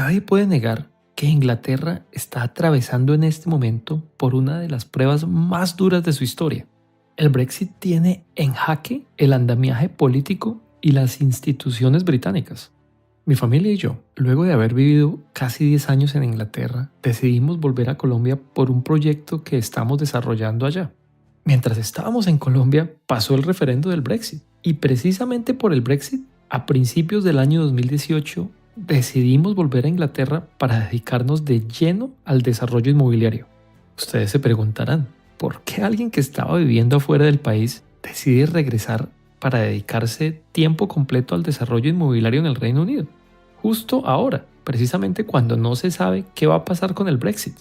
Nadie puede negar que Inglaterra está atravesando en este momento por una de las pruebas más duras de su historia. El Brexit tiene en jaque el andamiaje político y las instituciones británicas. Mi familia y yo, luego de haber vivido casi 10 años en Inglaterra, decidimos volver a Colombia por un proyecto que estamos desarrollando allá. Mientras estábamos en Colombia, pasó el referendo del Brexit y precisamente por el Brexit, a principios del año 2018, decidimos volver a Inglaterra para dedicarnos de lleno al desarrollo inmobiliario. Ustedes se preguntarán, ¿por qué alguien que estaba viviendo afuera del país decide regresar para dedicarse tiempo completo al desarrollo inmobiliario en el Reino Unido? Justo ahora, precisamente cuando no se sabe qué va a pasar con el Brexit.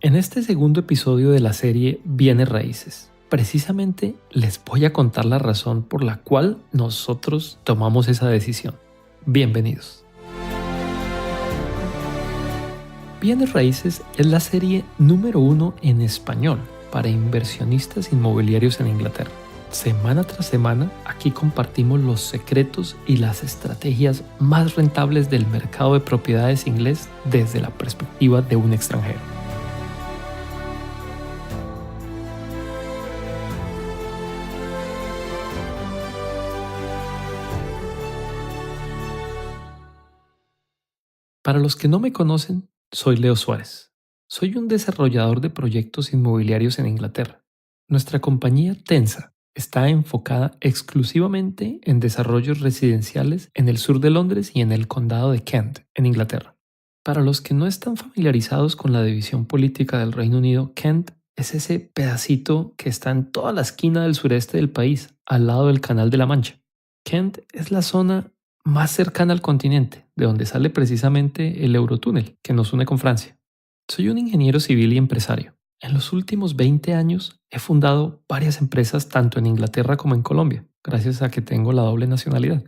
En este segundo episodio de la serie Bienes Raíces, precisamente les voy a contar la razón por la cual nosotros tomamos esa decisión. Bienvenidos. Bienes Raíces es la serie número 1 en español para inversionistas inmobiliarios en Inglaterra. Semana tras semana, aquí compartimos los secretos y las estrategias más rentables del mercado de propiedades inglés desde la perspectiva de un extranjero. Para los que no me conocen, soy Leo Suárez. Soy un desarrollador de proyectos inmobiliarios en Inglaterra. Nuestra compañía Tensa está enfocada exclusivamente en desarrollos residenciales en el sur de Londres y en el condado de Kent, en Inglaterra. Para los que no están familiarizados con la división política del Reino Unido, Kent es ese pedacito que está en toda la esquina del sureste del país, al lado del Canal de la Mancha. Kent es la zona más cercana al continente, de donde sale precisamente el Eurotúnel que nos une con Francia. Soy un ingeniero civil y empresario. En los últimos 20 años he fundado varias empresas tanto en Inglaterra como en Colombia, gracias a que tengo la doble nacionalidad.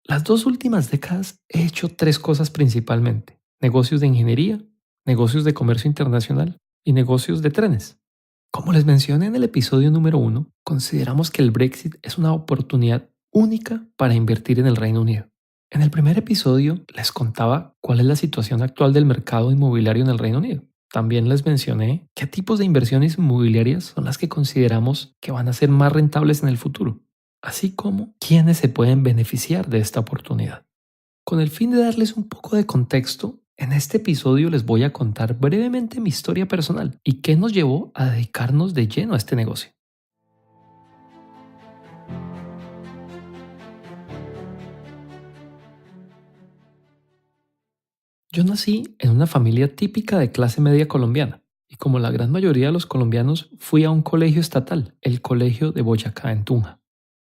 Las 2 últimas décadas he hecho 3 cosas principalmente: negocios de ingeniería, negocios de comercio internacional y negocios de trenes. Como les mencioné en el episodio número 1, consideramos que el Brexit es una oportunidad única para invertir en el Reino Unido. En el primer episodio les contaba cuál es la situación actual del mercado inmobiliario en el Reino Unido. También les mencioné qué tipos de inversiones inmobiliarias son las que consideramos que van a ser más rentables en el futuro, así como quiénes se pueden beneficiar de esta oportunidad. Con el fin de darles un poco de contexto, en este episodio les voy a contar brevemente mi historia personal y qué nos llevó a dedicarnos de lleno a este negocio. Yo nací en una familia típica de clase media colombiana y como la gran mayoría de los colombianos fui a un colegio estatal, el Colegio de Boyacá en Tunja.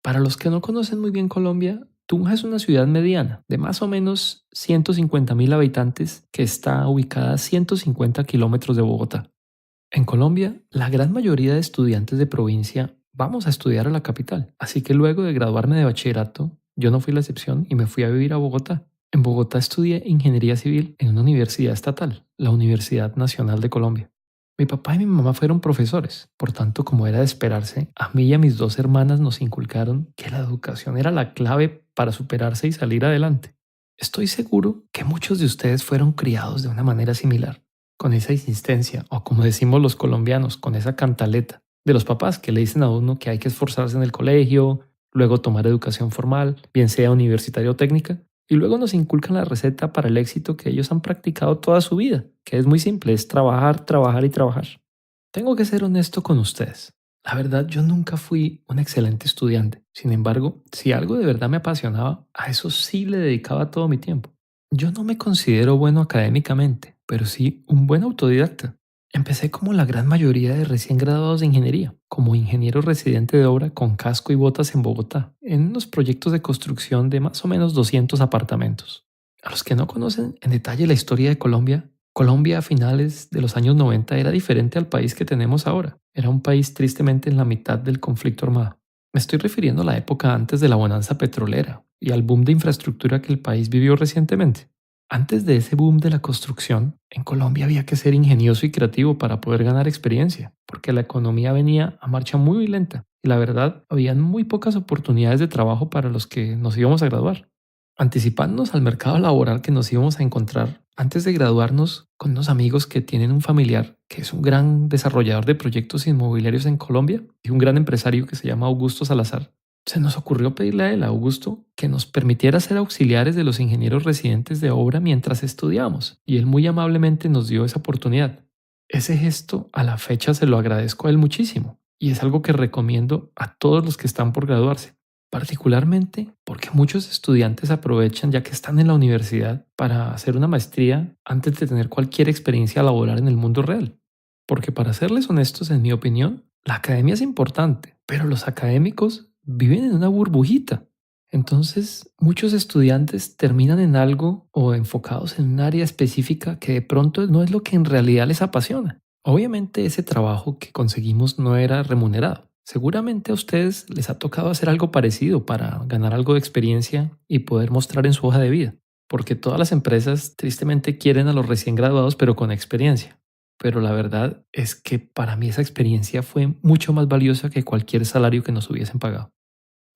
Para los que no conocen muy bien Colombia, Tunja es una ciudad mediana de más o menos 150.000 habitantes que está ubicada a 150 kilómetros de Bogotá. En Colombia, la gran mayoría de estudiantes de provincia vamos a estudiar a la capital, así que luego de graduarme de bachillerato, yo no fui la excepción y me fui a vivir a Bogotá. En Bogotá estudié ingeniería civil en una universidad estatal, la Universidad Nacional de Colombia. Mi papá y mi mamá fueron profesores, por tanto, como era de esperarse, a mí y a mis 2 hermanas nos inculcaron que la educación era la clave para superarse y salir adelante. Estoy seguro que muchos de ustedes fueron criados de una manera similar, con esa insistencia, o como decimos los colombianos, con esa cantaleta de los papás que le dicen a uno que hay que esforzarse en el colegio, luego tomar educación formal, bien sea universitaria o técnica, y luego nos inculcan la receta para el éxito que ellos han practicado toda su vida, que es muy simple, es trabajar, trabajar y trabajar. Tengo que ser honesto con ustedes. La verdad, yo nunca fui un excelente estudiante. Sin embargo, si algo de verdad me apasionaba, a eso sí le dedicaba todo mi tiempo. Yo no me considero bueno académicamente, pero sí un buen autodidacta. Empecé como la gran mayoría de recién graduados de ingeniería, como ingeniero residente de obra con casco y botas en Bogotá, en unos proyectos de construcción de más o menos 200 apartamentos. A los que no conocen en detalle la historia de Colombia, Colombia a finales de los años 90 era diferente al país que tenemos ahora. Era un país tristemente en la mitad del conflicto armado. Me estoy refiriendo a la época antes de la bonanza petrolera y al boom de infraestructura que el país vivió recientemente. Antes de ese boom de la construcción, en Colombia había que ser ingenioso y creativo para poder ganar experiencia, porque la economía venía a marcha muy lenta y la verdad, habían muy pocas oportunidades de trabajo para los que nos íbamos a graduar. Anticipándonos al mercado laboral que nos íbamos a encontrar, Antes de graduarnos, con unos amigos que tienen un familiar que es un gran desarrollador de proyectos inmobiliarios en Colombia y un gran empresario que se llama Augusto Salazar, se nos ocurrió pedirle a él, a Augusto, que nos permitiera ser auxiliares de los ingenieros residentes de obra mientras estudiábamos, y él muy amablemente nos dio esa oportunidad. Ese gesto a la fecha se lo agradezco a él muchísimo, y es algo que recomiendo a todos los que están por graduarse, particularmente porque muchos estudiantes aprovechan ya que están en la universidad para hacer una maestría antes de tener cualquier experiencia laboral en el mundo real. Porque para serles honestos, en mi opinión, la academia es importante, pero los académicos viven en una burbujita. Entonces, muchos estudiantes terminan en algo o enfocados en un área específica que de pronto no es lo que en realidad les apasiona. Obviamente ese trabajo que conseguimos no era remunerado. Seguramente a ustedes les ha tocado hacer algo parecido para ganar algo de experiencia y poder mostrar en su hoja de vida, porque todas las empresas tristemente quieren a los recién graduados pero con experiencia. Pero la verdad es que para mí esa experiencia fue mucho más valiosa que cualquier salario que nos hubiesen pagado.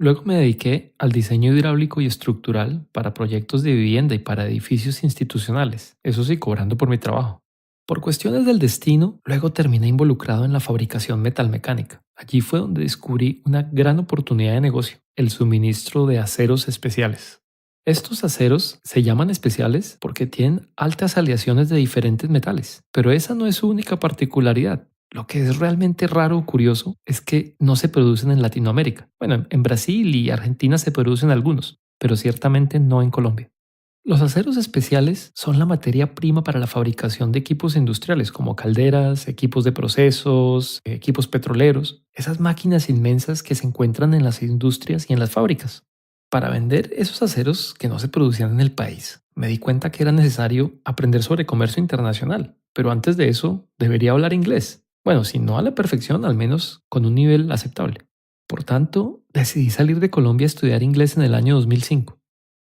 Luego me dediqué al diseño hidráulico y estructural para proyectos de vivienda y para edificios institucionales, eso sí, cobrando por mi trabajo. Por cuestiones del destino, luego terminé involucrado en la fabricación metalmecánica. Allí fue donde descubrí una gran oportunidad de negocio, el suministro de aceros especiales. Estos aceros se llaman especiales porque tienen altas aleaciones de diferentes metales, pero esa no es su única particularidad. Lo que es realmente raro o curioso es que no se producen en Latinoamérica. Bueno, en Brasil y Argentina se producen algunos, pero ciertamente no en Colombia. Los aceros especiales son la materia prima para la fabricación de equipos industriales como calderas, equipos de procesos, equipos petroleros, esas máquinas inmensas que se encuentran en las industrias y en las fábricas. Para vender esos aceros que no se producían en el país, me di cuenta que era necesario aprender sobre comercio internacional, pero antes de eso debería hablar inglés. Bueno, si no a la perfección, al menos con un nivel aceptable. Por tanto, decidí salir de Colombia a estudiar inglés en el año 2005.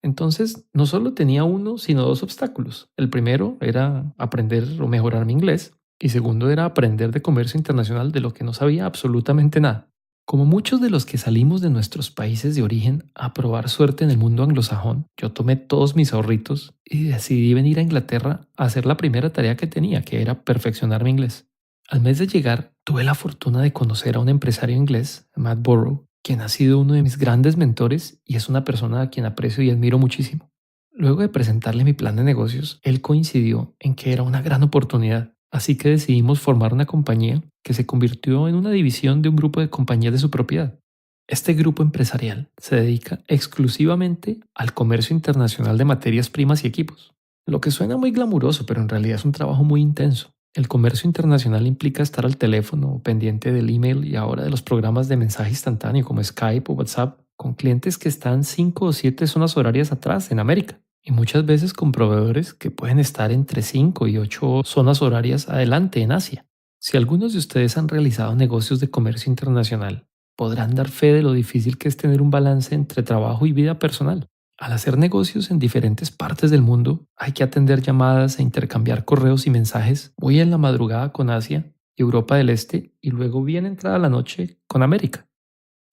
Entonces, no solo tenía uno, sino dos obstáculos. El primero era aprender o mejorar mi inglés, y segundo era aprender de comercio internacional de lo que no sabía absolutamente nada. Como muchos de los que salimos de nuestros países de origen a probar suerte en el mundo anglosajón, yo tomé todos mis ahorritos y decidí venir a Inglaterra a hacer la primera tarea que tenía, que era perfeccionar mi inglés. Al mes de llegar, tuve la fortuna de conocer a un empresario inglés, Matt Burrow, quien ha sido uno de mis grandes mentores y es una persona a quien aprecio y admiro muchísimo. Luego de presentarle mi plan de negocios, él coincidió en que era una gran oportunidad, así que decidimos formar una compañía que se convirtió en una división de un grupo de compañías de su propiedad. Este grupo empresarial se dedica exclusivamente al comercio internacional de materias primas y equipos. Lo que suena muy glamuroso, pero en realidad es un trabajo muy intenso. El comercio internacional implica estar al teléfono, pendiente del email y ahora de los programas de mensaje instantáneo como Skype o WhatsApp, con clientes que están 5 o 7 zonas horarias atrás en América, y muchas veces con proveedores que pueden estar entre 5 y 8 zonas horarias adelante en Asia. Si algunos de ustedes han realizado negocios de comercio internacional, podrán dar fe de lo difícil que es tener un balance entre trabajo y vida personal. Al hacer negocios en diferentes partes del mundo, hay que atender llamadas e intercambiar correos y mensajes muy en la madrugada con Asia y Europa del Este y luego bien entrada la noche con América.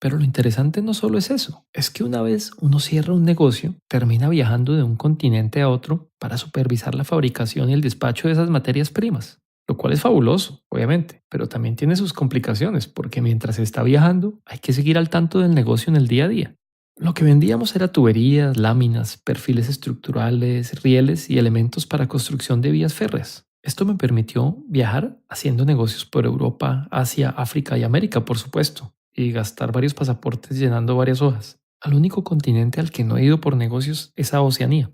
Pero lo interesante no solo es eso, es que una vez uno cierra un negocio, termina viajando de un continente a otro para supervisar la fabricación y el despacho de esas materias primas, lo cual es fabuloso, obviamente, pero también tiene sus complicaciones porque mientras se está viajando hay que seguir al tanto del negocio en el día a día. Lo que vendíamos era tuberías, láminas, perfiles estructurales, rieles y elementos para construcción de vías férreas. Esto me permitió viajar haciendo negocios por Europa, Asia, África y América, por supuesto, y gastar varios pasaportes llenando varias hojas. Al único continente al que no he ido por negocios es a Oceanía.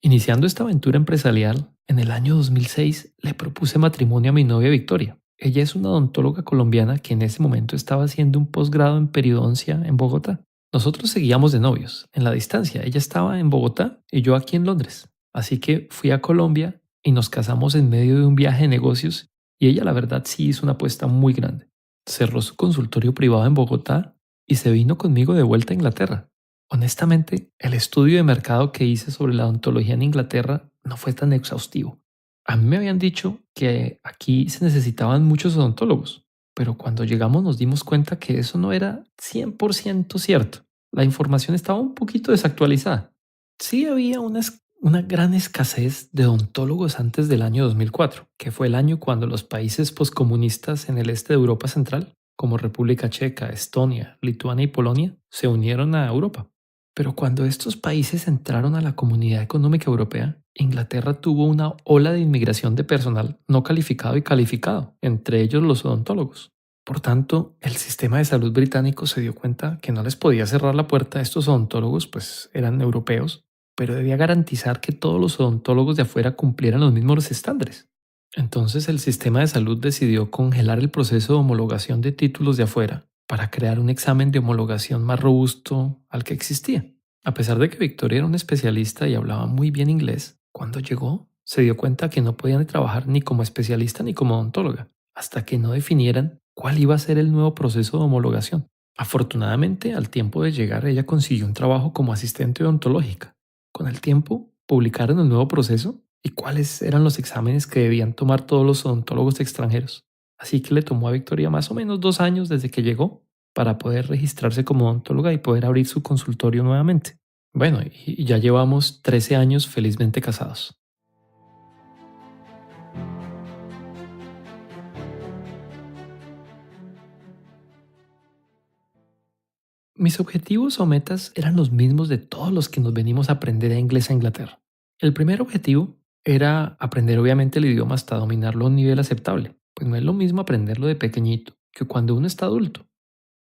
Iniciando esta aventura empresarial, en el año 2006 le propuse matrimonio a mi novia Victoria. Ella es una odontóloga colombiana que en ese momento estaba haciendo un posgrado en periodoncia en Bogotá. Nosotros seguíamos de novios, en la distancia. Ella estaba en Bogotá y yo aquí en Londres. Así que fui a Colombia y nos casamos en medio de un viaje de negocios y ella la verdad sí hizo una apuesta muy grande. Cerró su consultorio privado en Bogotá y se vino conmigo de vuelta a Inglaterra. Honestamente, el estudio de mercado que hice sobre la odontología en Inglaterra no fue tan exhaustivo. A mí me habían dicho que aquí se necesitaban muchos odontólogos, pero cuando llegamos nos dimos cuenta que eso no era 100% cierto. La información estaba un poquito desactualizada. Sí había una gran escasez de odontólogos antes del año 2004, que fue el año cuando los países poscomunistas en el este de Europa Central, como República Checa, Estonia, Lituania y Polonia, se unieron a Europa. Pero cuando estos países entraron a la Comunidad Económica Europea, Inglaterra tuvo una ola de inmigración de personal no calificado y calificado, entre ellos los odontólogos. Por tanto, el sistema de salud británico se dio cuenta que no les podía cerrar la puerta a estos odontólogos, pues eran europeos, pero debía garantizar que todos los odontólogos de afuera cumplieran los mismos estándares. Entonces el sistema de salud decidió congelar el proceso de homologación de títulos de afuera para crear un examen de homologación más robusto al que existía. A pesar de que Victoria era un especialista y hablaba muy bien inglés, cuando llegó se dio cuenta que no podían trabajar ni como especialista ni como odontóloga, hasta que no definieran cuál iba a ser el nuevo proceso de homologación. Afortunadamente, al tiempo de llegar, ella consiguió un trabajo como asistente odontológica. Con el tiempo, publicaron el nuevo proceso y cuáles eran los exámenes que debían tomar todos los odontólogos extranjeros. Así que le tomó a Victoria más o menos 2 años desde que llegó para poder registrarse como odontóloga y poder abrir su consultorio nuevamente. Bueno, y ya llevamos 13 años felizmente casados. Mis objetivos o metas eran los mismos de todos los que nos venimos a aprender inglés a Inglaterra. El primer objetivo era aprender obviamente el idioma hasta dominarlo a un nivel aceptable, pues no es lo mismo aprenderlo de pequeñito que cuando uno está adulto.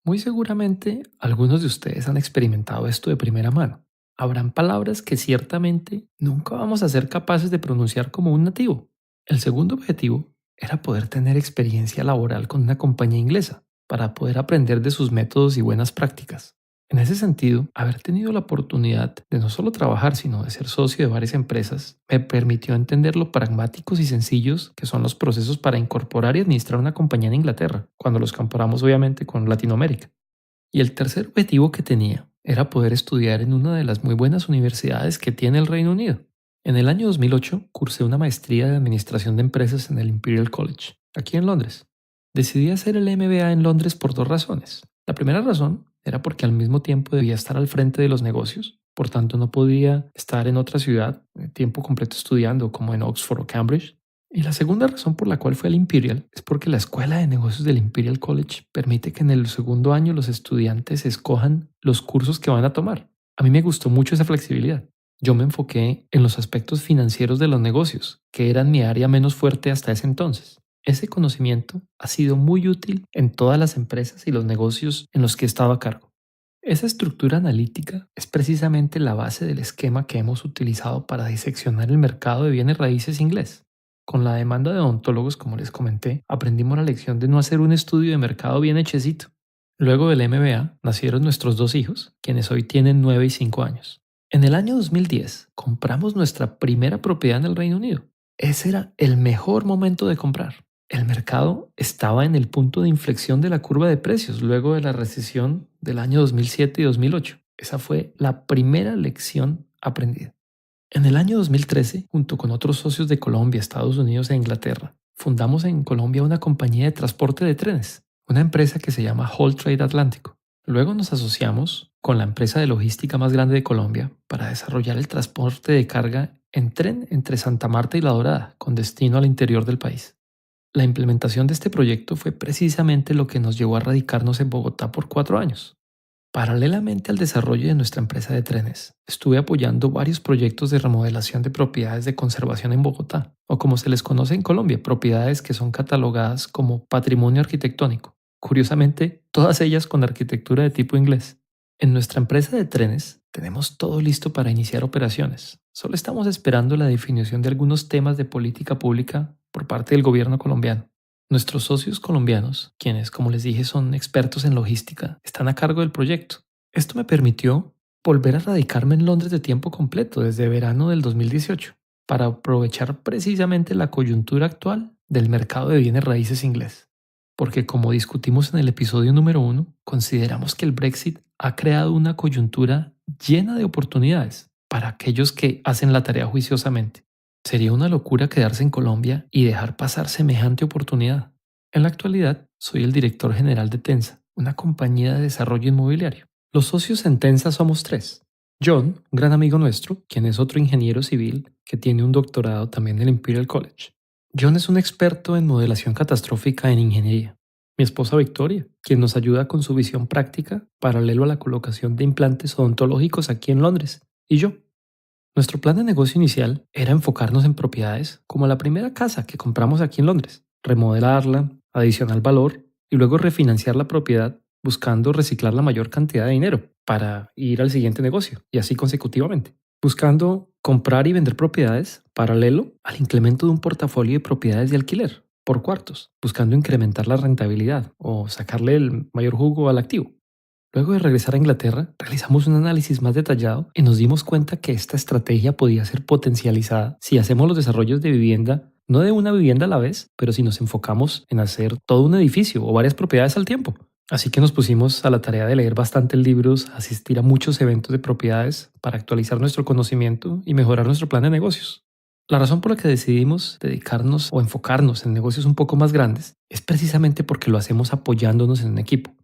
Muy seguramente algunos de ustedes han experimentado esto de primera mano. Habrán palabras que ciertamente nunca vamos a ser capaces de pronunciar como un nativo. El segundo objetivo era poder tener experiencia laboral con una compañía inglesa para poder aprender de sus métodos y buenas prácticas. En ese sentido, haber tenido la oportunidad de no solo trabajar, sino de ser socio de varias empresas, me permitió entender lo pragmáticos y sencillos que son los procesos para incorporar y administrar una compañía en Inglaterra, cuando los comparamos obviamente con Latinoamérica. Y el tercer objetivo que tenía era poder estudiar en una de las muy buenas universidades que tiene el Reino Unido. En el año 2008 cursé una maestría de Administración de Empresas en el Imperial College, aquí en Londres. Decidí hacer el MBA en Londres por dos razones. La primera razón era porque al mismo tiempo debía estar al frente de los negocios, por tanto no podía estar en otra ciudad tiempo completo estudiando como en Oxford o Cambridge. Y la segunda razón por la cual fue al Imperial es porque la Escuela de Negocios del Imperial College permite que en el segundo año los estudiantes escojan los cursos que van a tomar. A mí me gustó mucho esa flexibilidad. Yo me enfoqué en los aspectos financieros de los negocios, que eran mi área menos fuerte hasta ese entonces. Ese conocimiento ha sido muy útil en todas las empresas y los negocios en los que he estado a cargo. Esa estructura analítica es precisamente la base del esquema que hemos utilizado para diseccionar el mercado de bienes raíces inglés. Con la demanda de odontólogos, como les comenté, aprendimos la lección de no hacer un estudio de mercado bien hechecito. Luego del MBA nacieron nuestros dos hijos, quienes hoy tienen 9 y 5 años. En el año 2010 compramos nuestra primera propiedad en el Reino Unido. Ese era el mejor momento de comprar. El mercado estaba en el punto de inflexión de la curva de precios luego de la recesión del año 2007 y 2008. Esa fue la primera lección aprendida. En el año 2013, junto con otros socios de Colombia, Estados Unidos e Inglaterra, fundamos en Colombia una compañía de transporte de trenes, una empresa que se llama Whole Trade Atlántico. Luego nos asociamos con la empresa de logística más grande de Colombia para desarrollar el transporte de carga en tren entre Santa Marta y La Dorada, con destino al interior del país. La implementación de este proyecto fue precisamente lo que nos llevó a radicarnos en Bogotá por 4 años. Paralelamente al desarrollo de nuestra empresa de trenes, estuve apoyando varios proyectos de remodelación de propiedades de conservación en Bogotá, o como se les conoce en Colombia, propiedades que son catalogadas como patrimonio arquitectónico. Curiosamente, todas ellas con arquitectura de tipo inglés. En nuestra empresa de trenes tenemos todo listo para iniciar operaciones. Solo estamos esperando la definición de algunos temas de política pública por parte del gobierno colombiano. Nuestros socios colombianos, quienes como les dije son expertos en logística, están a cargo del proyecto. Esto me permitió volver a radicarme en Londres de tiempo completo desde verano del 2018 para aprovechar precisamente la coyuntura actual del mercado de bienes raíces inglés. Porque como discutimos en el episodio número 1, consideramos que el Brexit ha creado una coyuntura llena de oportunidades para aquellos que hacen la tarea juiciosamente. Sería una locura quedarse en Colombia y dejar pasar semejante oportunidad. En la actualidad, soy el director general de Tensa, una compañía de desarrollo inmobiliario. Los socios en Tensa somos 3. John, un gran amigo nuestro, quien es otro ingeniero civil que tiene un doctorado también en el Imperial College. John es un experto en modelación catastrófica en ingeniería. Mi esposa Victoria, quien nos ayuda con su visión práctica paralelo a la colocación de implantes odontológicos aquí en Londres. Y yo. Nuestro plan de negocio inicial era enfocarnos en propiedades como la primera casa que compramos aquí en Londres, remodelarla, adicionar valor y luego refinanciar la propiedad buscando reciclar la mayor cantidad de dinero para ir al siguiente negocio y así consecutivamente, buscando comprar y vender propiedades paralelo al incremento de un portafolio de propiedades de alquiler por cuartos, buscando incrementar la rentabilidad o sacarle el mayor jugo al activo. Luego de regresar a Inglaterra, realizamos un análisis más detallado y nos dimos cuenta que esta estrategia podía ser potencializada si hacemos los desarrollos de vivienda, no de una vivienda a la vez, pero si nos enfocamos en hacer todo un edificio o varias propiedades al tiempo. Así que nos pusimos a la tarea de leer bastantes libros, asistir a muchos eventos de propiedades para actualizar nuestro conocimiento y mejorar nuestro plan de negocios. La razón por la que decidimos dedicarnos o enfocarnos en negocios un poco más grandes es precisamente porque lo hacemos apoyándonos en un equipo.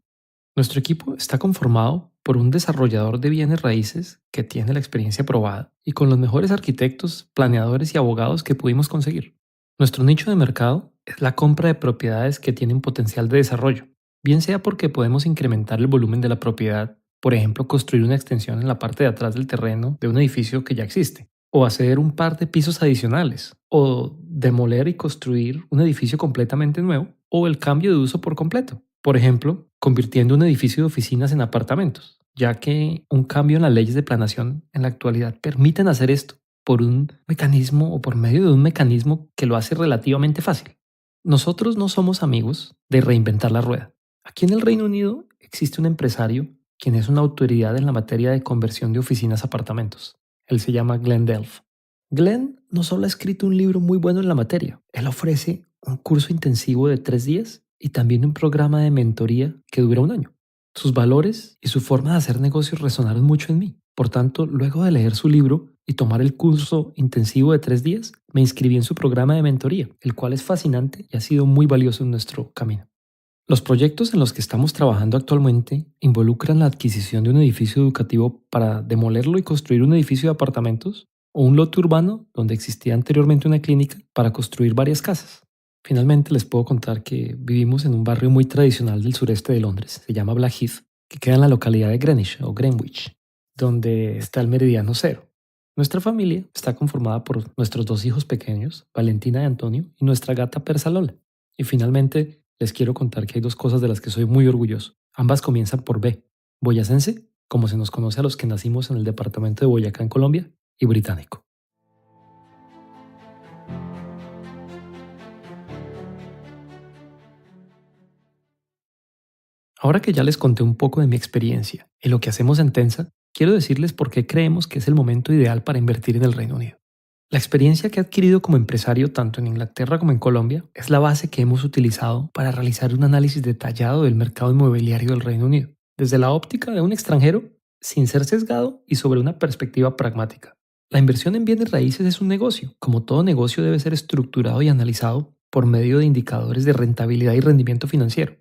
Nuestro equipo está conformado por un desarrollador de bienes raíces que tiene la experiencia probada y con los mejores arquitectos, planeadores y abogados que pudimos conseguir. Nuestro nicho de mercado es la compra de propiedades que tienen potencial de desarrollo, bien sea porque podemos incrementar el volumen de la propiedad, por ejemplo, construir una extensión en la parte de atrás del terreno de un edificio que ya existe, o hacer un par de pisos adicionales, o demoler y construir un edificio completamente nuevo, o el cambio de uso por completo. Por ejemplo, convirtiendo un edificio de oficinas en apartamentos, ya que un cambio en las leyes de planación en la actualidad permiten hacer esto por un mecanismo o por medio de un mecanismo que lo hace relativamente fácil. Nosotros no somos amigos de reinventar la rueda. Aquí en el Reino Unido existe un empresario quien es una autoridad en la materia de conversión de oficinas a apartamentos. Él se llama Glenn Delf. Glenn no solo ha escrito un libro muy bueno en la materia, él ofrece un curso intensivo de 3 días y también un programa de mentoría que dura un año. Sus valores y su forma de hacer negocios resonaron mucho en mí. Por tanto, luego de leer su libro y tomar el curso intensivo de 3 días, me inscribí en su programa de mentoría, el cual es fascinante y ha sido muy valioso en nuestro camino. Los proyectos en los que estamos trabajando actualmente involucran la adquisición de un edificio educativo para demolerlo y construir un edificio de apartamentos o un lote urbano donde existía anteriormente una clínica para construir varias casas. Finalmente les puedo contar que vivimos en un barrio muy tradicional del sureste de Londres, se llama Blackheath, que queda en la localidad de Greenwich o Greenwich, donde está el meridiano cero. Nuestra familia está conformada por nuestros 2 hijos pequeños, Valentina y Antonio, y nuestra gata Persa Lola. Y finalmente les quiero contar que hay 2 cosas de las que soy muy orgulloso. Ambas comienzan por B. Boyacense, como se nos conoce a los que nacimos en el departamento de Boyacá en Colombia, y británico. Ahora que ya les conté un poco de mi experiencia y lo que hacemos en Tensa, quiero decirles por qué creemos que es el momento ideal para invertir en el Reino Unido. La experiencia que he adquirido como empresario tanto en Inglaterra como en Colombia es la base que hemos utilizado para realizar un análisis detallado del mercado inmobiliario del Reino Unido, desde la óptica de un extranjero, sin ser sesgado y sobre una perspectiva pragmática. La inversión en bienes raíces es un negocio. Como todo negocio debe ser estructurado y analizado por medio de indicadores de rentabilidad y rendimiento financiero.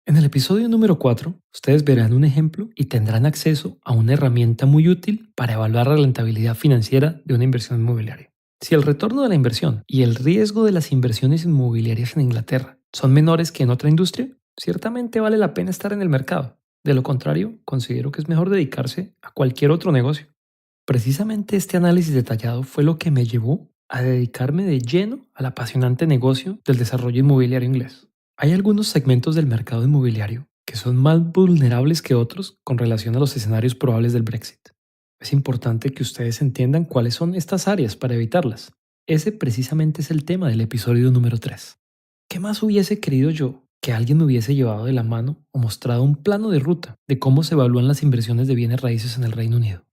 En el episodio número 4, ustedes verán un ejemplo y tendrán acceso a una herramienta muy útil para evaluar la rentabilidad financiera de una inversión inmobiliaria. Si el retorno de la inversión y el riesgo de las inversiones inmobiliarias en Inglaterra son menores que en otra industria, ciertamente vale la pena estar en el mercado. De lo contrario, considero que es mejor dedicarse a cualquier otro negocio. Precisamente este análisis detallado fue lo que me llevó a dedicarme de lleno al apasionante negocio del desarrollo inmobiliario inglés. Hay algunos segmentos del mercado inmobiliario que son más vulnerables que otros con relación a los escenarios probables del Brexit. Es importante que ustedes entiendan cuáles son estas áreas para evitarlas. Ese precisamente es el tema del episodio número 3. ¿Qué más hubiese querido yo que alguien me hubiese llevado de la mano o mostrado un plano de ruta de cómo se evalúan las inversiones de bienes raíces en el Reino Unido?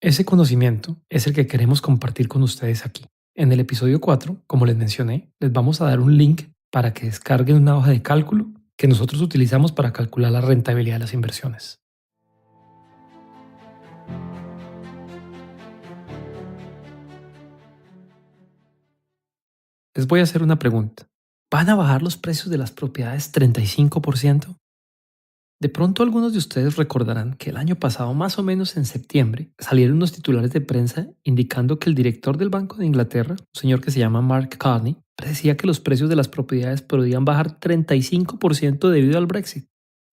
Ese conocimiento es el que queremos compartir con ustedes aquí. En el episodio 4, como les mencioné, les vamos a dar un link para que descarguen una hoja de cálculo que nosotros utilizamos para calcular la rentabilidad de las inversiones. Les voy a hacer una pregunta. ¿Van a bajar los precios de las propiedades 35%? De pronto algunos de ustedes recordarán que el año pasado, más o menos en septiembre, salieron unos titulares de prensa indicando que el director del Banco de Inglaterra, un señor que se llama Mark Carney, predecía que los precios de las propiedades podrían bajar 35% debido al Brexit.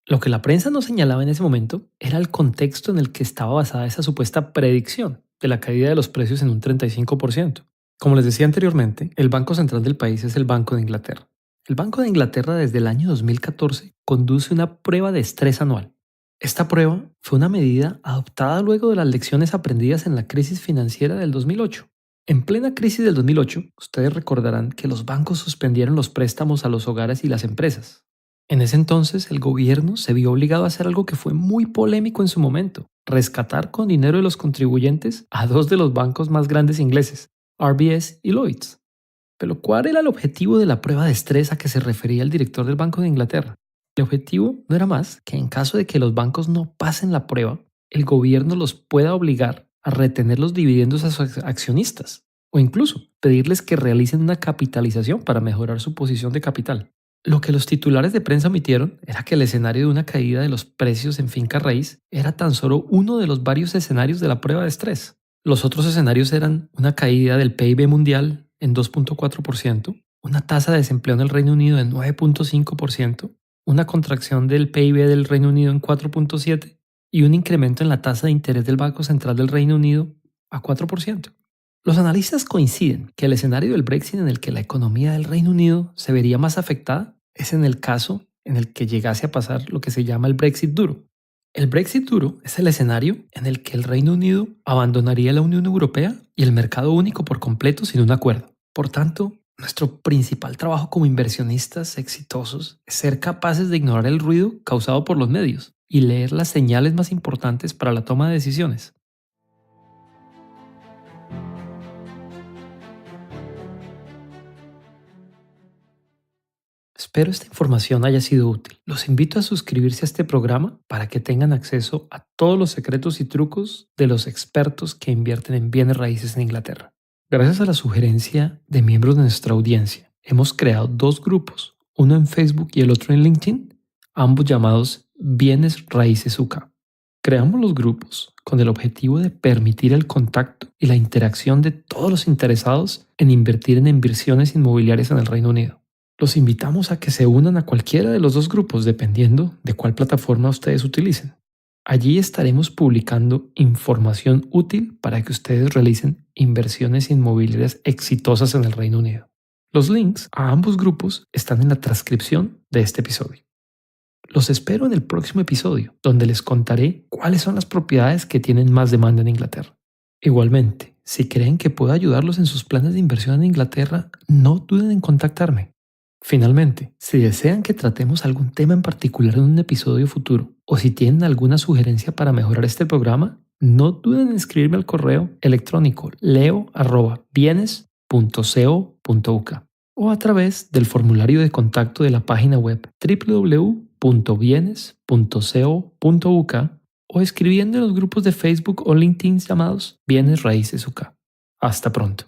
Lo que la prensa no señalaba en ese momento era el contexto en el que estaba basada esa supuesta predicción de la caída de los precios en un 35%. Como les decía anteriormente, el Banco Central del país es el Banco de Inglaterra. El Banco de Inglaterra desde el año 2014 conduce una prueba de estrés anual. Esta prueba fue una medida adoptada luego de las lecciones aprendidas en la crisis financiera del 2008. En plena crisis del 2008, ustedes recordarán que los bancos suspendieron los préstamos a los hogares y las empresas. En ese entonces, el gobierno se vio obligado a hacer algo que fue muy polémico en su momento: rescatar con dinero de los contribuyentes a dos de los bancos más grandes ingleses, RBS y Lloyds. Pero ¿cuál era el objetivo de la prueba de estrés a que se refería el director del Banco de Inglaterra? El objetivo no era más que en caso de que los bancos no pasen la prueba, el gobierno los pueda obligar a retener los dividendos a sus accionistas o incluso pedirles que realicen una capitalización para mejorar su posición de capital. Lo que los titulares de prensa omitieron era que el escenario de una caída de los precios en finca raíz era tan solo uno de los varios escenarios de la prueba de estrés. Los otros escenarios eran una caída del PIB mundial en 2.4%, una tasa de desempleo en el Reino Unido en 9.5%, una contracción del PIB del Reino Unido en 4.7% y un incremento en la tasa de interés del Banco Central del Reino Unido a 4%. Los analistas coinciden que el escenario del Brexit en el que la economía del Reino Unido se vería más afectada es en el caso en el que llegase a pasar lo que se llama el Brexit duro. El Brexit duro es el escenario en el que el Reino Unido abandonaría la Unión Europea y el mercado único por completo sin un acuerdo. Por tanto, nuestro principal trabajo como inversionistas exitosos es ser capaces de ignorar el ruido causado por los medios y leer las señales más importantes para la toma de decisiones. Espero esta información haya sido útil. Los invito a suscribirse a este programa para que tengan acceso a todos los secretos y trucos de los expertos que invierten en bienes raíces en Inglaterra. Gracias a la sugerencia de miembros de nuestra audiencia, hemos creado dos grupos, uno en Facebook y el otro en LinkedIn, ambos llamados Bienes Raíces UK. Creamos los grupos con el objetivo de permitir el contacto y la interacción de todos los interesados en invertir en inversiones inmobiliarias en el Reino Unido. Los invitamos a que se unan a cualquiera de los dos grupos dependiendo de cuál plataforma ustedes utilicen. Allí estaremos publicando información útil para que ustedes realicen inversiones inmobiliarias exitosas en el Reino Unido. Los links a ambos grupos están en la transcripción de este episodio. Los espero en el próximo episodio, donde les contaré cuáles son las propiedades que tienen más demanda en Inglaterra. Igualmente, si creen que puedo ayudarlos en sus planes de inversión en Inglaterra, no duden en contactarme. Finalmente, si desean que tratemos algún tema en particular en un episodio futuro o si tienen alguna sugerencia para mejorar este programa, no duden en escribirme al correo electrónico leo@bienes.co.uk o a través del formulario de contacto de la página web www.bienes.co.uk o escribiendo en los grupos de Facebook o LinkedIn llamados Bienes Raíces UK. Hasta pronto.